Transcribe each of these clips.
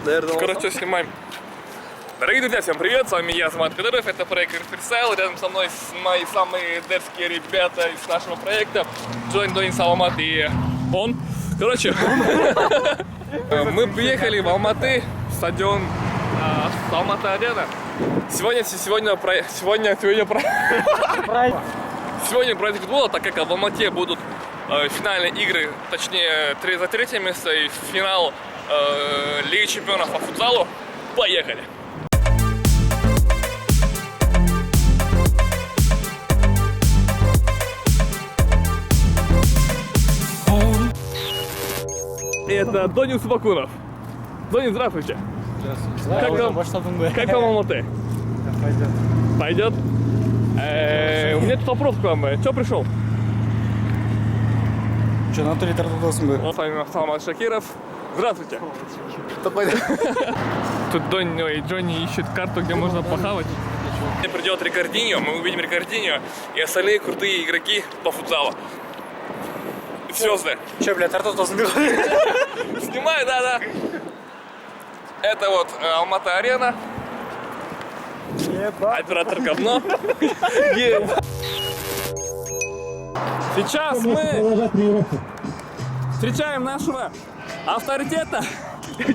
наверное. Короче, снимаем. Дорогие друзья, всем привет, с вами я, Азамат Кадыров, это проект Freestyle, рядом со мной мои самые дерзкие ребята из нашего проекта, Донин Саламат и он. Короче, мы приехали в Алматы, стадион Алматы-Арена. Сегодня праздник футбола, так как в Алмате будут финальные игры, точнее за третье место и финал Лиги чемпионов по футзалу. Поехали! Это Донин Субакунов. Донин, здравствуйте. Здравствуйте. Как вам Алматы? Пойдет. Пойдет? У меня тут вопрос к вам. Чё пришел? Че, на то литр туда смыл? С вами Саламат Шакиров. Здравствуйте. Тут Джонни ищет карту, где можно похавать. Придет Рикардиньо, мы увидим Рикардиньо и остальные крутые игроки по футзалу. Звезды. Че, блядь, туда смыл? Снимаю, да. Это вот Алматы-Арена. Оператор говно. Сейчас мы встречаем нашего авторитета.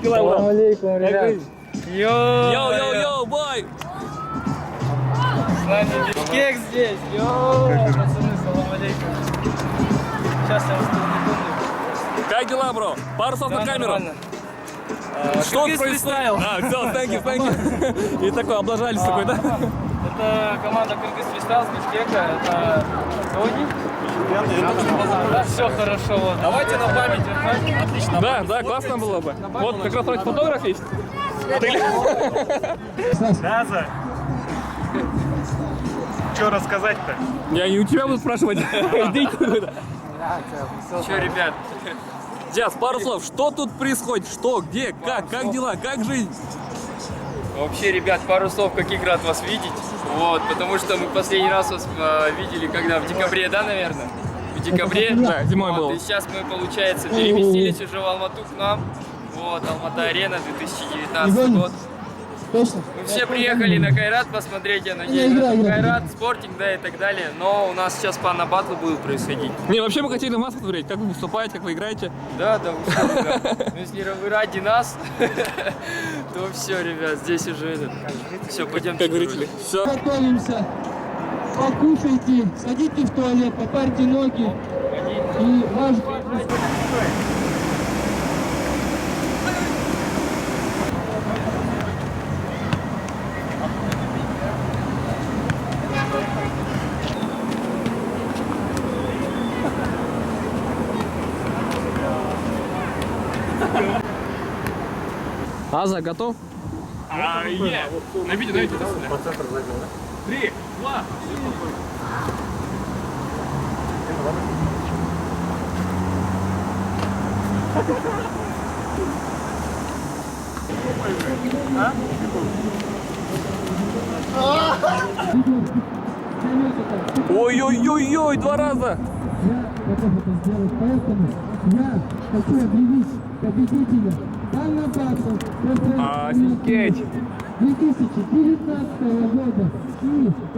Салам алейкум, ребят. Йоу, бой! Кек здесь, йоу. Пацаны, салам алейкум. Сейчас я вас не помню. Как дела, бро? Пару слов на камеру. Что происходит? Все, thank you. И такой, облажались такой, да? Это команда Кыргыз Фристайл с Бишкека. Это Тони. Да, все хорошо. Вот. Давайте на память. Отлично. Да, классно было бы. Вот как раз фотограф есть. Наза, что рассказать-то? Я не у тебя буду спрашивать. Иди куда-то. Че, ребят? Сейчас, пару слов. Что тут происходит? Что, где, как дела, как жизнь? Вообще, ребят, пару слов, каких рад вас видеть. Вот, потому что мы последний раз вас видели, когда в декабре, да, наверное? В декабре. Да, зимой вот, было. И сейчас мы, получается, переместились уже в Алмату к нам. Вот, Алматы-Арена, 2019 год. Точно? Мы все приехали на Кайрат посмотреть, я надеюсь, Кайрат, спортинг, да, и так далее. Но у нас сейчас панна батл будет происходить. Не, вообще мы хотели вас посмотреть, как вы выступаете, как вы играете. Да, вы что, ребят? Если вы ради нас, то все, ребят, здесь уже все, пойдемте. Как зрители. Все. Готовимся. Покушайте, сходите в туалет, попарьте ноги. И ваш... Аза, готов? На видео, давайте. По центру забил, да? 3, 2. Ой, 2 раза. Я готов это сделать, поэтому я хочу объявить победителя данного батла Офигеть. 2019 года. И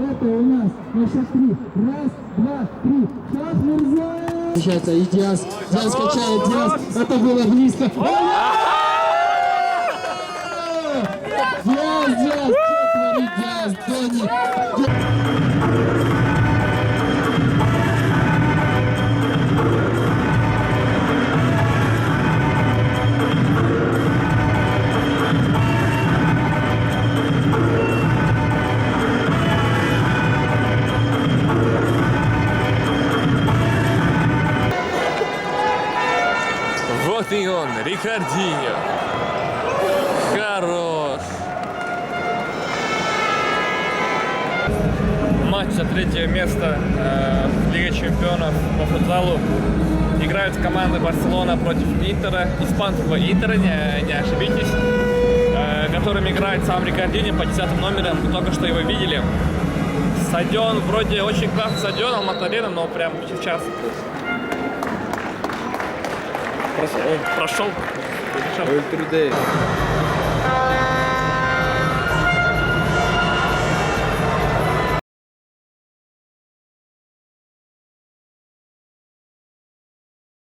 это у нас на счет 3. Раз, два, три. Шах Мирзаев! Сейчас и Диас качает Диас. Это было близко. Диас, что творит Диас, Дони? Вот и он, Рикардиньо. Хорош. Матч за третье место в Лиге чемпионов по футзалу. Играют команды Барселона против Интера, испанского Интера, не ошибитесь, которым играет сам Рикардиньо по 10 номерам. Вы только что его видели. Стадион вроде очень классный стадион, Алматы-Арена, но прям сейчас прошел.